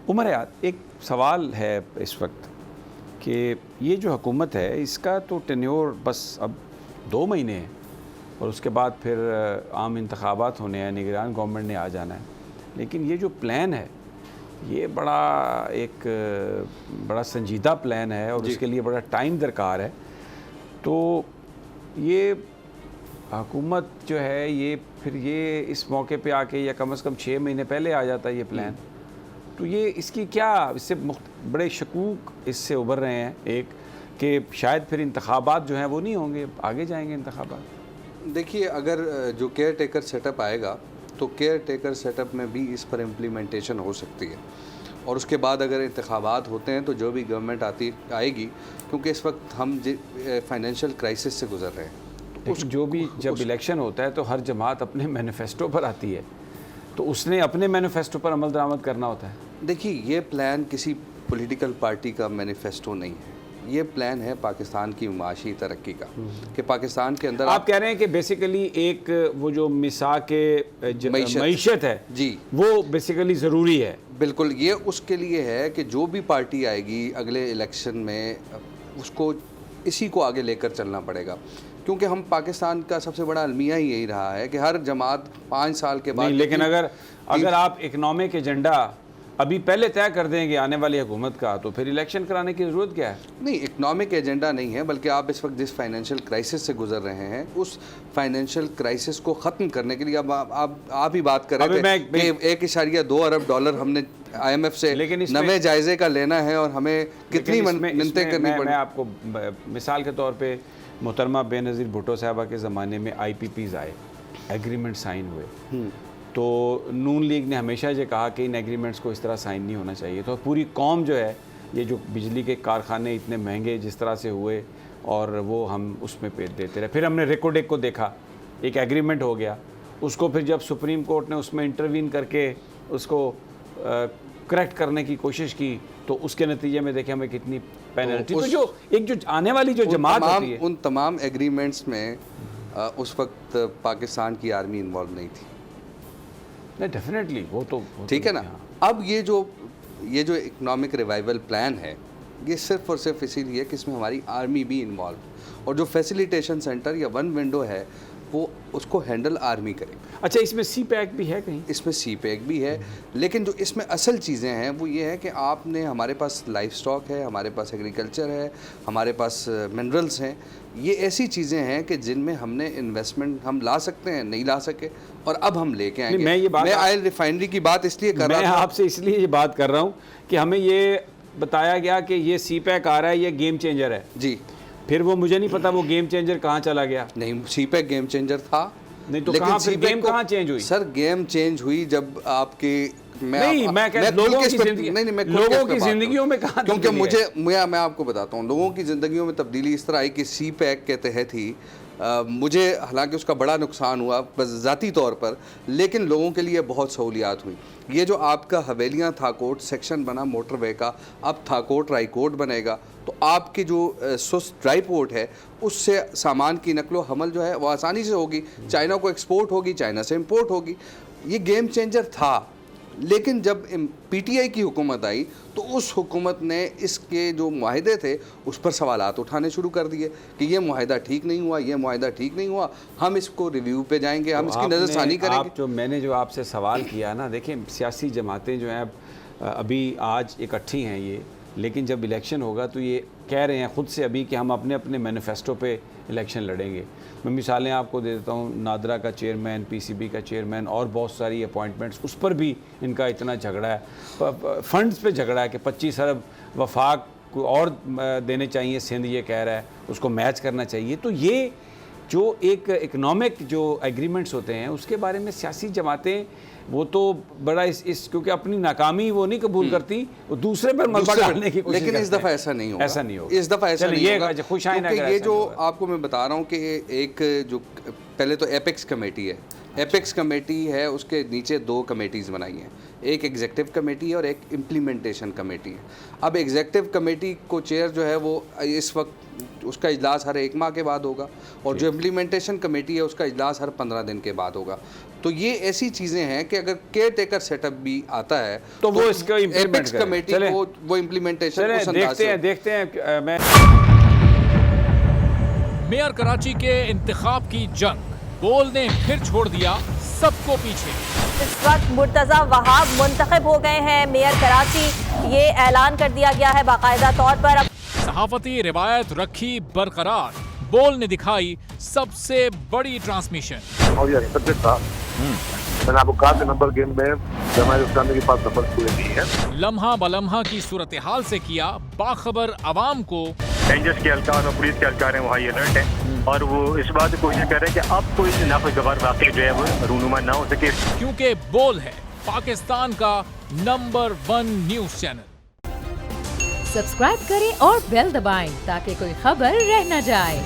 عمر یاد ایک سوال ہے اس وقت کہ یہ جو حکومت ہے اس کا تو ٹینیور بس اب 2 مہینے ہیں اور اس کے بعد پھر عام انتخابات ہونے ہیں، نگران گورنمنٹ نے آ جانا ہے، لیکن یہ جو پلان ہے یہ ایک بڑا سنجیدہ پلان ہے اور اس کے لیے بڑا ٹائم درکار ہے. تو یہ حکومت جو ہے یہ پھر یہ اس موقع پہ آ کے یا کم از کم 6 مہینے پہلے آ جاتا ہے یہ پلان، تو یہ اس کی کیا اس سے بڑے شکوک اس سے ابھر رہے ہیں. ایک کہ شاید پھر انتخابات جو ہیں وہ نہیں ہوں گے، آگے جائیں گے انتخابات. دیکھیے اگر جو کیئر ٹیکر سیٹ اپ آئے گا تو کیئر ٹیکر سیٹ اپ میں بھی اس پر امپلیمنٹیشن ہو سکتی ہے، اور اس کے بعد اگر انتخابات ہوتے ہیں تو جو بھی گورنمنٹ آئے گی، کیونکہ اس وقت ہم فائنینشیل کرائسس سے گزر رہے ہیں. جو بھی جب الیکشن ہوتا ہے تو ہر جماعت اپنے مینیفیسٹو پر آتی ہے، تو اس نے اپنے مینیفیسٹو پر عمل درآمد کرنا ہوتا ہے. دیکھیے یہ پلان کسی پولیٹیکل پارٹی کا مینیفیسٹو نہیں ہے، یہ پلان ہے پاکستان کی معاشی ترقی کا، کہ پاکستان کے اندر آپ کہہ رہے ہیں کہ بیسیکلی ایک وہ جو مساق معیشت ہے جی وہ بیسیکلی ضروری ہے. بالکل، یہ اس کے لیے ہے کہ جو بھی پارٹی آئے گی اگلے الیکشن میں اس کو اسی کو آگے لے کر چلنا پڑے گا، کیونکہ ہم پاکستان کا سب سے بڑا المیہ ہی یہی رہا ہے کہ ہر جماعت 5 سال کے بعد لیکن اگر آپ اکنامک ایجنڈا ابھی پہلے طے کر دیں گے آنے والی حکومت کا تو پھر الیکشن کرانے کی ضرورت کیا ہے؟ نہیں، اکنامک ایجنڈا نہیں ہے، بلکہ آپ اس وقت جس فائنینشیل کرائسس سے گزر رہے ہیں اس فائنینشیل کرائسس کو ختم کرنے کے لیے اب آپ ہی بات کر رہے تھے کہ 1.2 ارب ڈالر ہم نے IMF سے نوے جائزے کا لینا ہے اور ہمیں کتنی منتیں کرنی پڑیں. میں آپ کو مثال کے طور پہ محترمہ بے نظیر بھٹو صاحبہ کے زمانے میں IPPs آئے، ایگریمنٹ سائن ہوئے، تو نون لیگ نے ہمیشہ یہ کہا کہ ان ایگریمنٹس کو اس طرح سائن نہیں ہونا چاہیے. تو پوری قوم جو ہے یہ جو بجلی کے کارخانے اتنے مہنگے جس طرح سے ہوئے اور وہ ہم اس میں پیش دیتے رہے. پھر ہم نے ریکوڈیک کو دیکھا، ایک ایگریمنٹ ہو گیا، اس کو پھر جب سپریم کورٹ نے اس میں انٹروین کر کے اس کو کریکٹ کرنے کی کوشش کی تو اس کے نتیجے میں دیکھیں ہمیں کتنی پینلٹی. تو جو آنے والی جو جماعت ہوتی ہے ان تمام ایگریمنٹس میں اس وقت پاکستان کی آرمی انوالو نہیں تھی. نہیں ڈیفینیٹلی وہ تو ٹھیک ہے نا. اب یہ جو اکنامک ریوائول پلان ہے یہ صرف اور صرف اسی لیے کہ اس میں ہماری آرمی بھی انوالو، اور جو فیسیلیٹیشن سینٹر یا 1 ونڈو ہے وہ اس کو ہینڈل آرمی کرے. اچھا اس میں سی پیک بھی ہے کہیں؟ اس میں سی پیک بھی ہے، لیکن جو اس میں اصل چیزیں ہیں وہ یہ ہے کہ آپ نے ہمارے پاس لائف سٹاک ہے، ہمارے پاس ایگریکلچر ہے، ہمارے پاس منرلز ہیں. یہ ایسی چیزیں ہیں کہ جن میں ہم نے انویسٹمنٹ ہم لا سکتے ہیں، نہیں لا سکے، اور اب ہم لے کے آئیں گے. میں آئل ریفائنری کی بات اس لیے کر رہا ہوں، میں آپ سے اس لیے یہ بات کر رہا ہوں کہ ہمیں یہ بتایا گیا کہ یہ سی پیک آ رہا ہے، یہ گیم چینجر ہے. جی پھر وہ مجھے نہیں پتا وہ گیم چینجر کہاں چلا گیا. نہیں، سی پیک گیم چینجر تھا، نہیں تو کہاں پھر گیم کہاں چینج ہوئی؟ سر گیم چینج ہوئی جب آپ کی لوگوں کی زندگیوں میں کہاں، کیونکہ میں آپ کو بتاتا ہوں لوگوں کی زندگیوں میں تبدیلی اس طرح آئی کہ سی پیک کے تحت ہی مجھے حالانکہ اس کا بڑا نقصان ہوا بس ذاتی طور پر، لیکن لوگوں کے لیے بہت سہولیات ہوئی. یہ جو آپ کا حویلیاں تھاکوٹ سیکشن بنا موٹر وے کا، اب تھاکوٹ رائی کوٹ بنے گا، تو آپ کی جو سست ڈرائی پورٹ ہے اس سے سامان کی نقل و حمل جو ہے وہ آسانی سے ہوگی. چائنا کو ایکسپورٹ ہوگی، چائنا سے امپورٹ ہوگی. یہ گیم چینجر تھا. لیکن جب PTI کی حکومت آئی تو اس حکومت نے اس کے جو معاہدے تھے اس پر سوالات اٹھانے شروع کر دیے کہ یہ معاہدہ ٹھیک نہیں ہوا، یہ معاہدہ ٹھیک نہیں ہوا، ہم اس کو ریویو پہ جائیں گے، ہم اس کی نظر ثانی کریں گے. میں نے جو آپ سے سوال کیا نا، دیکھیں سیاسی جماعتیں جو ہیں ابھی آج اکٹھی ہیں یہ، لیکن جب الیکشن ہوگا تو یہ کہہ رہے ہیں خود سے ابھی کہ ہم اپنے مینیفیسٹو پہ الیکشن لڑیں گے. میں مثالیں آپ کو دے دیتا ہوں، نادرا کا چیئرمین، PCB کا چیئرمین اور بہت ساری اپوائنٹمنٹس، اس پر بھی ان کا اتنا جھگڑا ہے. فنڈز پہ جھگڑا ہے کہ 25 ارب وفاق کو اور دینے چاہیے، سندھ یہ کہہ رہا ہے اس کو میچ کرنا چاہیے. تو یہ جو ایک اکنامک جو ایگریمنٹس ہوتے ہیں اس کے بارے میں سیاسی جماعتیں وہ تو بڑا کیونکہ اپنی ناکامی وہ نہیں قبول کرتی، وہ دوسرے پر ملبہ ڈالنے کی کوشش کرتے ہیں. لیکن اس دفعہ ایسا نہیں ہوگا، اس دفعہ ایسا نہیں ہوگا. کیونکہ یہ جو آپ کو میں بتا رہا ہوں کہ ایک جو پہلے تو ایپیکس کمیٹی ہے، ایپیکس کمیٹی ہے، اس کے نیچے 2 کمیٹیز بنائی ہیں، ایک ایگزیکٹو کمیٹی ہے اور ایک امپلیمنٹیشن کمیٹی ہے. اب ایگزیکٹو کمیٹی کو چیئر جو ہے وہ اس وقت اس کا اجلاس ہر 1 ماہ کے بعد ہوگا، اور جو امپلیمنٹیشن کمیٹی ہے اس کا اجلاس ہر 15 دن کے بعد ہوگا. تو یہ ایسی چیزیں ہیں کہ اگر کیئر ٹیکر سیٹ اپ بھی آتا ہے تو وہ اس کو implement ایپکس کریں. کمیٹی چلیں. کو وہ امپلیمنٹیشن چلیں اس انداز سے دیکھتے ہیں میں میئر کراچی کے انتخاب کی جنگ، بول نے پھر چھوڑ دیا سب کو پیچھے۔ اس وقت مرتضی وہاب منتخب ہو گئے ہیں میئر کراچی، یہ اعلان کر دیا گیا ہے باقاعدہ طور پر۔ صحافتی روایت رکھی برقرار، بول نے دکھائی سب سے بڑی ٹرانسمیشن۔ اور یہ ایکسپیکٹڈ تھا، میں نے آپ کو کہا کہ نمبر گیم میں جماعت اسلامی کے پاس نمبر پورے نہیں ہے۔ لمحہ بلمحہ کی صورتحال سے کیا باخبر عوام کو رینجرز کے اہلکار اور پولیس کے اہلکار ہیں وہ ہائی الرٹ ہیں، اور وہ اس بات کو کوشش کر رہے ہیں کہ اب کوئی ناخوشگوار واقعہ جو ہے وہ رونما نہ ہو سکے، کیونکہ بول ہے پاکستان کا نمبر 1 نیوز چینل۔ سبسکرائب کریں اور بیل دبائیں تاکہ کوئی خبر رہ نہ جائے۔